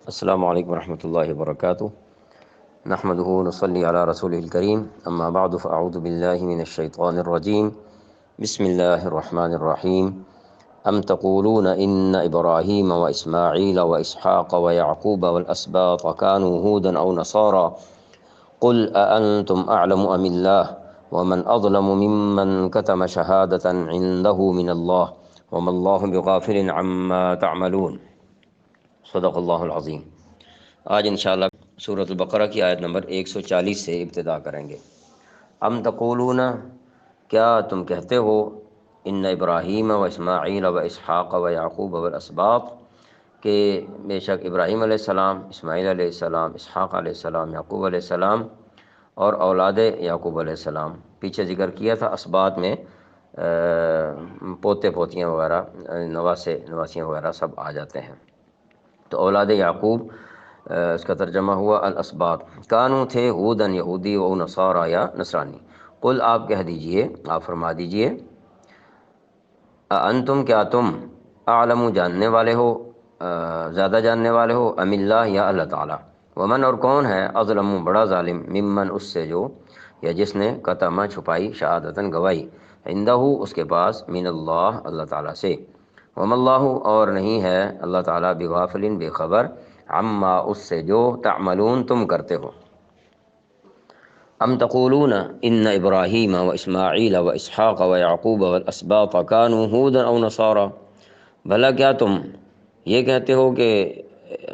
السلام علیکم ورحمۃ اللہ وبرکاتہ۔ نحمدہ ونصلی علی رسولہ الکریم، اما بعد فاعوذ باللہ من الشیطان الرجیم، بسم اللہ الرحمن الرحیم۔ ام تقولون ان ابراہیم واسماعیل واسحاق ویعقوب والاسباط كانوا هودا او نصارى قل اانتم اعلم ام اللہ ومن اظلم ممن كتم شہادۃ عنده من اللہ وما اللہ بغافل عما تعملون۔ صدق اللہ العظیم۔ آج انشاءاللہ سورۃ البقرہ کی آیت نمبر 140 سے ابتدا کریں گے۔ ام تقولون، کیا تم کہتے ہو، ان ابراہیم و اسماعیل و اسحاق و یعقوب والاسباط، کہ بے شک ابراہیم علیہ السلام، اسماعیل علیہ السلام، اسحاق علیہ السلام، یعقوب علیہ السلام اور اولاد یعقوب علیہ السلام، پیچھے ذکر کیا تھا اسباط میں پوتے پوتیاں وغیرہ، نواسیاں وغیرہ سب آ جاتے ہیں۔ تو اولاد یعقوب اس کا ترجمہ ہوا الاسباط، کانو تھے ہودن یہودی و نصارا یا نصرانی۔ قل، آپ کہہ دیجئے، آپ فرما دیجئے، انتم، کیا تم، اعلم، جاننے والے ہو، زیادہ جاننے والے ہو، ام اللہ، یا اللہ تعالیٰ، ومن، اور کون ہے، اظلم، بڑا ظالم، ممن، اس سے جو، یا جس نے، کتم، چھپائی، شہادتن، گواہی، عندہ، اس کے پاس، من اللہ، اللہ تعالیٰ سے، وما اللہ، اور نہیں ہے اللہ تعالیٰ، بغافل، بے خبر، عما، اس سے جو، تعملون، تم کرتے ہو۔ ام تقولون ان ابراہیم و اسماعیل و اسحاق و یعقوب والاسباط كانوا هودا او نصارى، بھلا کیا تم یہ کہتے ہو کہ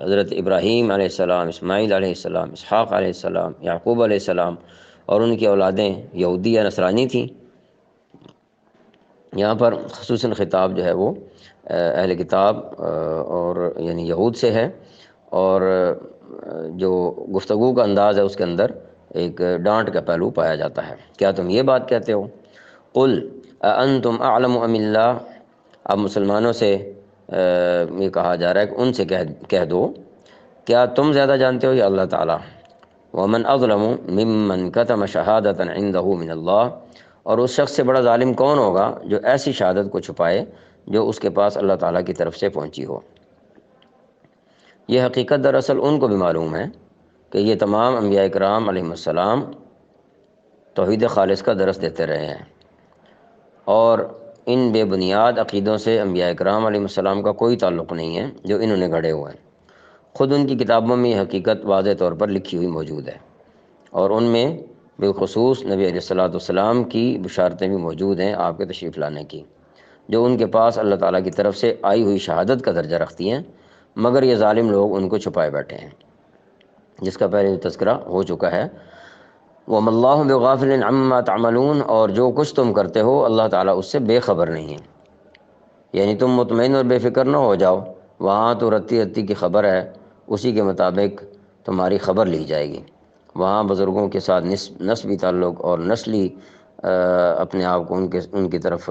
حضرت ابراہیم علیہ السلام، اسماعیل علیہ السلام، اسحاق علیہ السلام، یعقوب علیہ السلام اور ان کی اولادیں یہودی یا نصرانی تھیں؟ یہاں پر خصوصاً خطاب جو ہے وہ اہل کتاب اور یعنی یہود سے ہے، اور جو گفتگو کا انداز ہے اس کے اندر ایک ڈانٹ کا پہلو پایا جاتا ہے۔ کیا تم یہ بات کہتے ہو؟ قل اانتم اعلم ام اللہ، اب مسلمانوں سے یہ کہا جا رہا ہے کہ ان سے کہہ دو، کیا تم زیادہ جانتے ہو یا اللہ تعالیٰ؟ ومن اظلم ممن کتم شہادۃ عنده من اللہ، اور اس شخص سے بڑا ظالم کون ہوگا جو ایسی شہادت کو چھپائے جو اس کے پاس اللہ تعالیٰ کی طرف سے پہنچی ہو۔ یہ حقیقت دراصل ان کو بھی معلوم ہے کہ یہ تمام انبیاء کرام علیہم السلام توحید خالص کا درس دیتے رہے ہیں، اور ان بے بنیاد عقیدوں سے انبیاء کرام علیہم السلام کا کوئی تعلق نہیں ہے جو انہوں نے گھڑے ہوئے ہیں۔ خود ان کی کتابوں میں یہ حقیقت واضح طور پر لکھی ہوئی موجود ہے، اور ان میں بالخصوص نبی علیہ الصلوۃ والسلام کی بشارتیں بھی موجود ہیں آپ کے تشریف لانے کی، جو ان کے پاس اللہ تعالیٰ کی طرف سے آئی ہوئی شہادت کا درجہ رکھتی ہیں، مگر یہ ظالم لوگ ان کو چھپائے بیٹھے ہیں، جس کا پہلے تذکرہ ہو چکا ہے۔ وَمَا اللَّهُ بِغَافِلٍ عَمَّا تَعْمَلُونَ، اور جو کچھ تم کرتے ہو اللہ تعالیٰ اس سے بے خبر نہیں ہے۔ یعنی تم مطمئن اور بے فکر نہ ہو جاؤ، وہاں تو رتی رتی کی خبر ہے، اسی کے مطابق تمہاری خبر لی جائے گی۔ وہاں بزرگوں کے ساتھ نسبی تعلق اور نسلی اپنے آپ کو ان کی طرف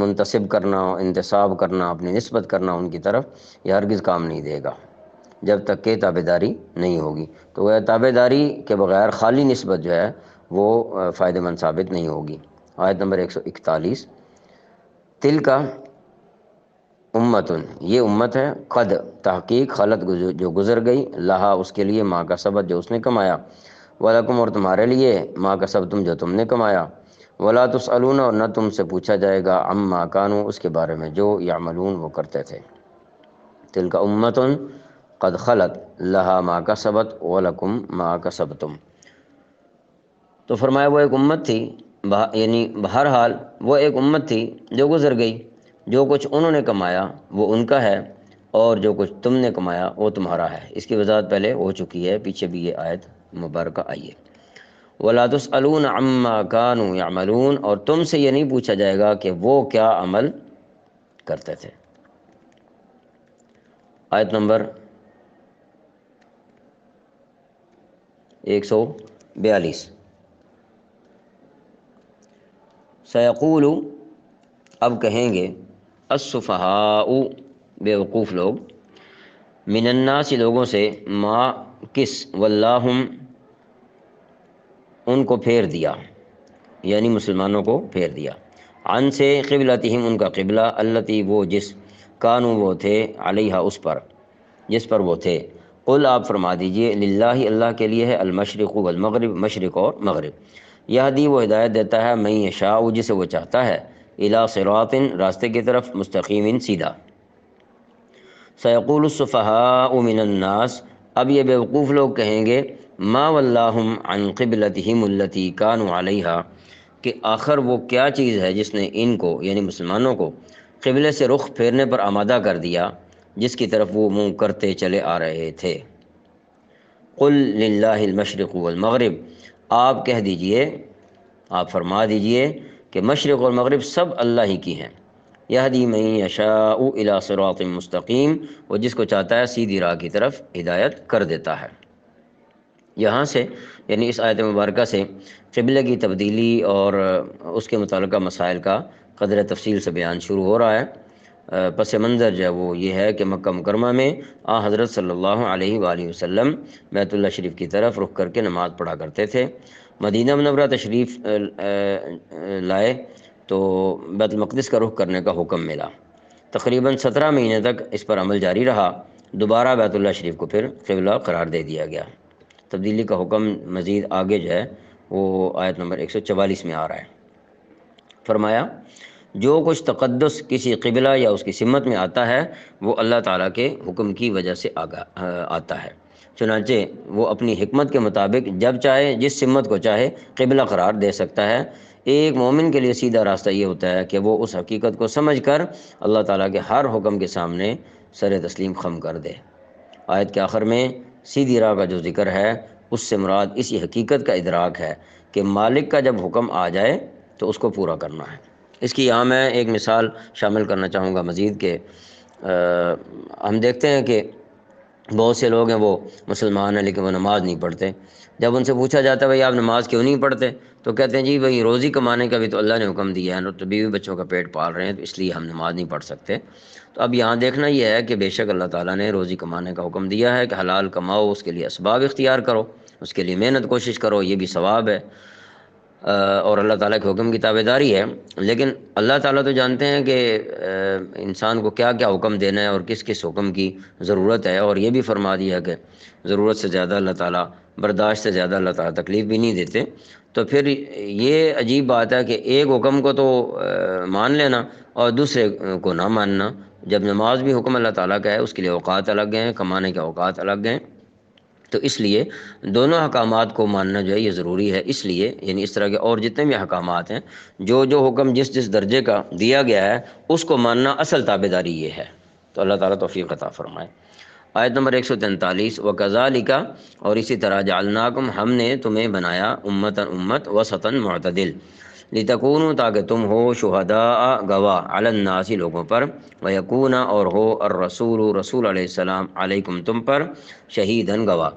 منتسب کرنا، انتساب کرنا، اپنی نسبت کرنا ان کی طرف، یہ ہرگز کام نہیں دے گا جب تک کہ تابعداری نہیں ہوگی۔ تو وہ تابعداری کے بغیر خالی نسبت جو ہے وہ فائدہ مند ثابت نہیں ہوگی۔ آیت نمبر 141، تل کا امتن، یہ امت ہے، قد، تحقیق، خلط، جو گزر گئی، لہا، اس کے لیے، ماں کا سبت، جو اس نے کمایا، ولکم، اور تمہارے لیے، ماں کا سبت، جو تم نے کمایا، ولا تسألون، اور نہ تم سے پوچھا جائے گا، عما کانوا، اس کے بارے میں جو یعملون، وہ کرتے تھے۔ تلک امتن قد خلت لہا ما کسبت ولکم ما کسبتم۔ تو فرمایا وہ ایک امت تھی، یعنی بہرحال وہ ایک امت تھی جو گزر گئی، جو کچھ انہوں نے کمایا وہ ان کا ہے، اور جو کچھ تم نے کمایا وہ تمہارا ہے۔ اس کی وضاحت پہلے ہو چکی ہے، پیچھے بھی یہ آیت مبارکہ آئی ہے۔ وَلَا تُسْأَلُونَ عَمَّا كَانُوا يَعْمَلُونَ، اور تم سے یہ نہیں پوچھا جائے گا کہ وہ کیا عمل کرتے تھے۔ آیت نمبر 142، سیقول، اب کہیں گے، السفہاء، بیوقوف لوگ، من الناس، لوگوں سے، ما، کس، واللہم، ان کو پھیر دیا، یعنی مسلمانوں کو پھیر دیا، عن، سے، قبلتہم، ان کا قبلہ، التی، وہ جس، کانو، وہ تھے، علیہا، اس پر، جس پر وہ تھے۔ قل آپ فرما دیجئے للہ اللہ کے لیے ہے المشرق والمغرب، مشرق اور مغرب، یہدی وہ ہدایت دیتا ہے من یشاء جسے وہ چاہتا ہے، الی صراط راستے کی طرف، مستقیم سیدھا۔ سیقول السفہاء من الناس اب یہ بیوقوف لوگ کہیں گے، ما ولاہم عن قبلتہم التی کانوا علیہا کہ آخر وہ کیا چیز ہے جس نے ان کو یعنی مسلمانوں کو قبلے سے رخ پھیرنے پر آمادہ کر دیا جس کی طرف وہ منہ کرتے چلے آ رہے تھے۔ قل للہ المشرق والمغرب آپ کہہ دیجئے، آپ فرما دیجئے کہ مشرق اور مغرب سب اللہ ہی کی ہیں، یہدی من یشاء الی صراط مستقیم وہ جس کو چاہتا ہے سیدھی راہ کی طرف ہدایت کر دیتا ہے۔ یہاں سے یعنی اس آیت مبارکہ سے قبلے کی تبدیلی اور اس کے متعلقہ مسائل کا قدر تفصیل سے بیان شروع ہو رہا ہے۔ پس منظر جو ہے وہ یہ ہے کہ مکہ مکرمہ میں حضرت صلی اللہ علیہ وآلہ وسلم بیت اللہ شریف کی طرف رخ کر کے نماز پڑھا کرتے تھے۔ مدینہ منورہ تشریف لائے تو بیت المقدس کا رخ کرنے کا حکم ملا۔ تقریباً 17 مہینے تک اس پر عمل جاری رہا، دوبارہ بیت اللہ شریف کو پھر قبلہ قرار دے دیا گیا۔ تبدیلی کا حکم مزید آگے جو ہے وہ آیت نمبر 144 میں آ رہا ہے۔ فرمایا جو کچھ تقدس کسی قبلہ یا اس کی سمت میں آتا ہے وہ اللہ تعالیٰ کے حکم کی وجہ سے آتا ہے، چنانچہ وہ اپنی حکمت کے مطابق جب چاہے جس سمت کو چاہے قبلہ قرار دے سکتا ہے۔ ایک مومن کے لیے سیدھا راستہ یہ ہوتا ہے کہ وہ اس حقیقت کو سمجھ کر اللہ تعالیٰ کے ہر حکم کے سامنے سر تسلیم خم کر دے۔ آیت کے آخر میں سیدھی راہ کا جو ذکر ہے اس سے مراد اسی حقیقت کا ادراک ہے کہ مالک کا جب حکم آ جائے تو اس کو پورا کرنا ہے۔ اس کی یہاں میں ایک مثال شامل کرنا چاہوں گا مزید کہ ہم دیکھتے ہیں کہ بہت سے لوگ ہیں وہ مسلمان ہیں لیکن وہ نماز نہیں پڑھتے۔ جب ان سے پوچھا جاتا ہے بھائی آپ نماز کیوں نہیں پڑھتے تو کہتے ہیں جی بھائی روزی کمانے کا بھی تو اللہ نے حکم دیا ہے، تو بیوی بچوں کا پیٹ پال رہے ہیں تو اس لیے ہم نماز نہیں پڑھ سکتے۔ تو اب یہاں دیکھنا یہ ہے کہ بے شک اللہ تعالیٰ نے روزی کمانے کا حکم دیا ہے کہ حلال کماؤ، اس کے لیے اسباب اختیار کرو، اس کے لیے محنت کوشش کرو، یہ بھی ثواب ہے اور اللہ تعالیٰ کے حکم کی تابعداری ہے۔ لیکن اللہ تعالیٰ تو جانتے ہیں کہ انسان کو کیا کیا حکم دینا ہے اور کس کس حکم کی ضرورت ہے، اور یہ بھی فرما دیا کہ ضرورت سے زیادہ اللہ تعالیٰ، برداشت سے زیادہ اللہ تعالیٰ تکلیف بھی نہیں دیتے۔ تو پھر یہ عجیب بات ہے کہ ایک حکم کو تو مان لینا اور دوسرے کو نہ ماننا۔ جب نماز بھی حکم اللہ تعالیٰ کا ہے، اس کے لیے اوقات الگ ہیں، کمانے کے اوقات الگ ہیں، تو اس لیے دونوں احکامات کو ماننا جو ہے یہ ضروری ہے۔ اس لیے یعنی اس طرح کے اور جتنے بھی احکامات ہیں، جو جو حکم جس جس درجے کا دیا گیا ہے اس کو ماننا اصل تابعداری یہ ہے۔ تو اللہ تعالیٰ توفیق عطا فرمائے۔ آیت نمبر 143 وَكَذَلِكَ اور اسی طرح جعلناکم ہم نے تمہیں بنایا امتاً امت وسطاً معتدل، لتکونوا تاکہ تم ہو شہداء گواہ علی الناس لوگوں پر، ویکون اور ہو الرسول رسول علیہ السلام علیکم تم پر شہیداً گواہ،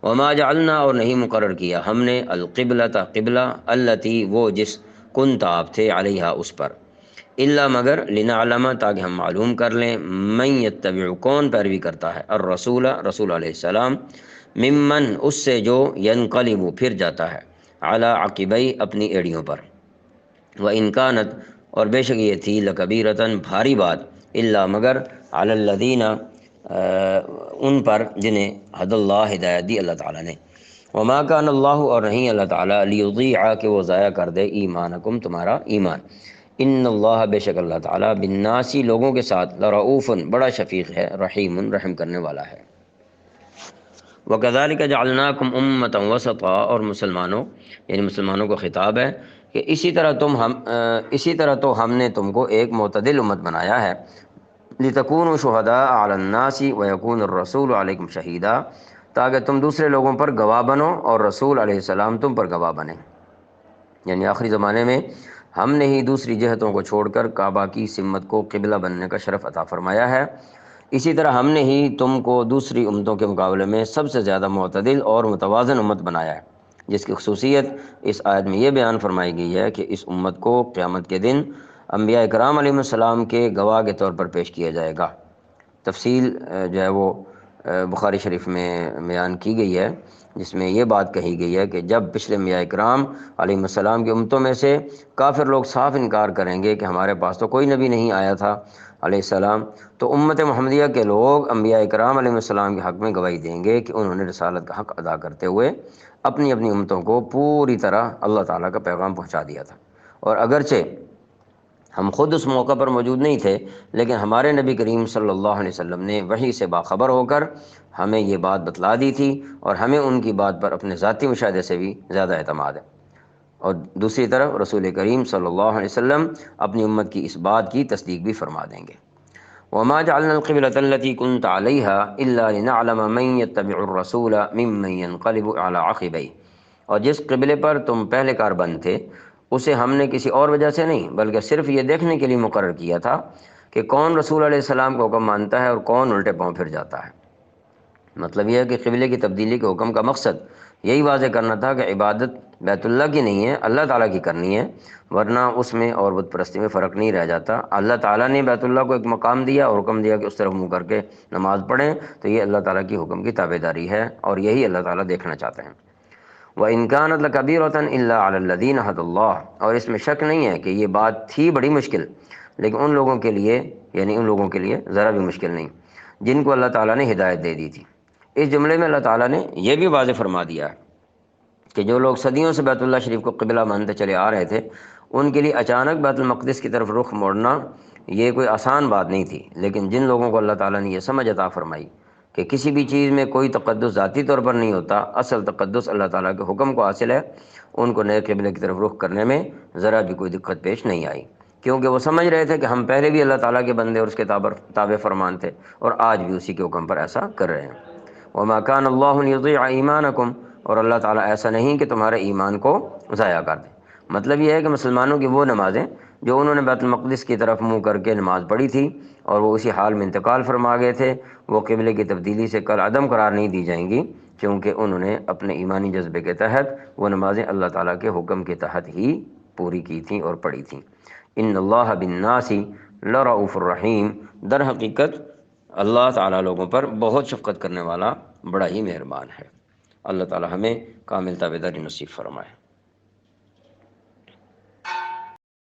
وما جعلنا اور نہیں مقرر کیا ہم نے القبلۃ قبلہ التی وہ جس کنت آپ تھے علیہا اس پر، الا مگر لنعلم تاکہ ہم معلوم کر لیں من یتبع کون پیروی کرتا ہے الرسول رسول علیہ السلام، ممن اس سے جو ینقلب پھر جاتا ہے علی عقبی اپنی ایڑیوں پر، وَإِن كَانَتْ اور بے شک یہ تھی لَكَبِيرَةً بھاری بات، الا مگر علی الذین ان پر جنہیں حد اللہ ہدایت دی اللہ تعالیٰ نے، وما کان اللہ اور نہیں اللہ تعالیٰ لیضیع کہ وہ ضائع کر دے ایمانکم تمہارا ایمان، ان اللہ بے شک اللہ تعالیٰ بالناس لوگوں کے ساتھ لرؤوف بڑا شفیق ہے، رحیم رحم کرنے والا ہے۔ وَكَذَلِكَ جَعَلْنَاكُمْ أُمَّةً وَسَطًا اور مسلمانوں یعنی مسلمانوں کو خطاب ہے کہ اسی طرح تو ہم نے تم کو ایک معتدل امت بنایا ہے، لِتَكُونُوا شُهَدَاءَ عَلَى النَّاسِ وَيَكُونَ الرَّسُولُ عَلَيْكُمْ شَهِيدًا تاکہ تم دوسرے لوگوں پر گواہ بنو اور رسول علیہ السلام تم پر گواہ بنے۔ یعنی آخری زمانے میں ہم نے ہی دوسری جہتوں کو چھوڑ کر کعبہ کی سمت کو قبلہ بننے کا شرف عطا فرمایا ہے، اسی طرح ہم نے ہی تم کو دوسری امتوں کے مقابلے میں سب سے زیادہ معتدل اور متوازن امت بنایا ہے، جس کی خصوصیت اس آیت میں یہ بیان فرمائی گئی ہے کہ اس امت کو قیامت کے دن انبیاء اکرام علیہ السلام کے گواہ کے طور پر پیش کیا جائے گا۔ تفصیل جو ہے وہ بخاری شریف میں بیان کی گئی ہے، جس میں یہ بات کہی گئی ہے کہ جب پچھلے انبیاء کرام علیہ السلام کی امتوں میں سے کافر لوگ صاف انکار کریں گے کہ ہمارے پاس تو کوئی نبی نہیں آیا تھا علیہ السلام، تو امت محمدیہ کے لوگ انبیاء کرام علیہ السلام کے حق میں گواہی دیں گے کہ انہوں نے رسالت کا حق ادا کرتے ہوئے اپنی اپنی امتوں کو پوری طرح اللہ تعالیٰ کا پیغام پہنچا دیا تھا۔ اور اگرچہ ہم خود اس موقع پر موجود نہیں تھے، لیکن ہمارے نبی کریم صلی اللہ علیہ وسلم نے وحی سے باخبر ہو کر ہمیں یہ بات بتلا دی تھی، اور ہمیں ان کی بات پر اپنے ذاتی مشاہدے سے بھی زیادہ اعتماد ہے۔ اور دوسری طرف رسول کریم صلی اللہ علیہ وسلم اپنی امت کی اس بات کی تصدیق بھی فرما دیں گے۔ وما جعلنا القبلة التي كنت عليها إلا لنعلم من يتبع الرسول ممن ينقلب على عقبيه، اور جس قبلے پر تم پہلے کار بند تھے اسے ہم نے کسی اور وجہ سے نہیں بلکہ صرف یہ دیکھنے کے لیے مقرر کیا تھا کہ کون رسول علیہ السلام کا حکم مانتا ہے اور کون الٹے پاؤں پھر جاتا ہے۔ مطلب یہ ہے کہ قبلے کی تبدیلی کے حکم کا مقصد یہی واضح کرنا تھا کہ عبادت بیت اللہ کی نہیں ہے، اللہ تعالیٰ کی کرنی ہے، ورنہ اس میں اور بت پرستی میں فرق نہیں رہ جاتا۔ اللہ تعالیٰ نے بیت اللہ کو ایک مقام دیا اور حکم دیا کہ اس طرف منہ کر کے نماز پڑھیں، تو یہ اللہ تعالیٰ کی حکم کی تابع داری ہے، اور یہی اللہ تعالیٰ دیکھنا چاہتے ہیں۔ وَإِنْ كَانَتْ لَكَبِيرَةً إِلَّا عَلَى الَّذِينَ هَدَى اللَّهُ، اور اس میں شک نہیں ہے کہ یہ بات تھی بڑی مشکل، لیکن ان لوگوں کے لیے، یعنی ان لوگوں کے لیے ذرا بھی مشکل نہیں جن کو اللہ تعالیٰ نے ہدایت دے دی تھی۔ اس جملے میں اللہ تعالیٰ نے یہ بھی واضح فرما دیا ہے کہ جو لوگ صدیوں سے بیت اللہ شریف کو قبلہ مانتے چلے آ رہے تھے، ان کے لیے اچانک بیت المقدس کی طرف رخ موڑنا یہ کوئی آسان بات نہیں تھی، لیکن جن لوگوں کو اللہ تعالیٰ نے یہ سمجھ عطا فرمائی کہ کسی بھی چیز میں کوئی تقدس ذاتی طور پر نہیں ہوتا، اصل تقدس اللہ تعالیٰ کے حکم کو حاصل ہے، ان کو نئے قبلے کی طرف رخ کرنے میں ذرا بھی کوئی دقت پیش نہیں آئی، کیونکہ وہ سمجھ رہے تھے کہ ہم پہلے بھی اللہ تعالیٰ کے بندے اور اس کے تابع فرمان تھے، اور آج بھی اسی کے حکم پر ایسا کر رہے ہیں۔ وَمَا كَانَ اللَّهُ لِيُضِيعَ إِيمَانَكُمْ، اور اللہ تعالیٰ ایسا نہیں کہ تمہارے ایمان کو ضائع کر دے۔ مطلب یہ ہے کہ مسلمانوں کی وہ نمازیں جو انہوں نے بیت المقدس کی طرف منہ کر کے نماز پڑھی تھی اور وہ اسی حال میں انتقال فرما گئے تھے، وہ قبلے کی تبدیلی سے کل عدم قرار نہیں دی جائیں گی، کیونکہ انہوں نے اپنے ایمانی جذبے کے تحت وہ نمازیں اللہ تعالیٰ کے حکم کے تحت ہی پوری کی تھیں اور پڑھی تھیں۔ ان اللہ بالناس لرؤوف الرحیم، در حقیقت اللہ تعالیٰ لوگوں پر بہت شفقت کرنے والا، بڑا ہی مہربان ہے۔ اللہ تعالیٰ ہمیں کامل تابعداری نصیب فرمائے۔